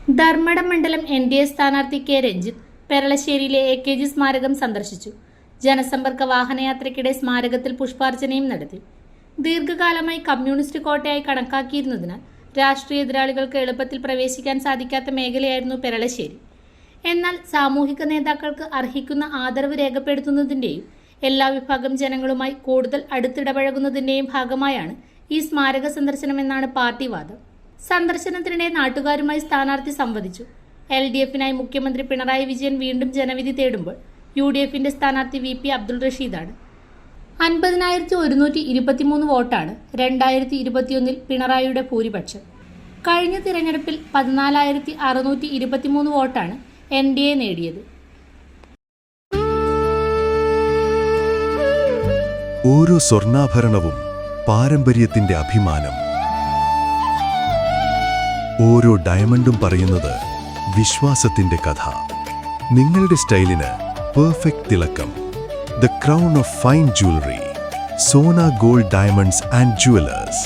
ധർമ്മടം മണ്ഡലം NDA സ്ഥാനാർത്ഥി K Ranjith പെരളശ്ശേരിയിലെ AKG സ്മാരകം സന്ദർശിച്ചു. ജനസമ്പർക്ക വാഹനയാത്രയ്ക്കിടെ സ്മാരകത്തിൽ പുഷ്പാർച്ചനയും നടത്തി. ദീർഘകാലമായി കമ്മ്യൂണിസ്റ്റ് കോട്ടയായി കണക്കാക്കിയിരുന്നതിനാൽ രാഷ്ട്രീയ എതിരാളികൾക്ക് എളുപ്പത്തിൽ പ്രവേശിക്കാൻ സാധിക്കാത്ത മേഖലയായിരുന്നു പെരളശ്ശേരി. എന്നാൽ സാമൂഹിക നേതാക്കൾക്ക് അർഹിക്കുന്ന ആദരവ് രേഖപ്പെടുത്തുന്നതിൻ്റെയും എല്ലാ വിഭാഗം ജനങ്ങളുമായി കൂടുതൽ അടുത്തിടപഴകുന്നതിൻ്റെയും ഭാഗമായാണ് ഈ സ്മാരക സന്ദർശനമെന്നാണ് പാർട്ടി വാദം. സന്ദർശനത്തിനിടെ നാട്ടുകാരുമായി സ്ഥാനാർത്ഥി സംവദിച്ചു. LDF-നായി മുഖ്യമന്ത്രി പിണറായി വിജയൻ വീണ്ടും ജനവിധി തേടുമ്പോൾ UDF-ന്റെ സ്ഥാനാർത്ഥി VP അബ്ദുൾ റഷീദാണ്. 50,123 വോട്ടാണ് 2021 പിണറായിയുടെ ഭൂരിപക്ഷം. കഴിഞ്ഞ തിരഞ്ഞെടുപ്പിൽ 14,623 വോട്ടാണ് NDA നേടിയത്. ഓരോ സ്വർണ്ണാഭരണവും പാരമ്പര്യത്തിന്റെ അഭിമാനം. ഓരോ ഡയമണ്ടും പറയുന്നത് വിശ്വാസത്തിന്റെ കഥ. നിങ്ങളുടെ സ്റ്റൈലിന് പെർഫെക്റ്റ് തിളക്കം. The crown of fine jewellery. Sona gold diamonds and jewellers.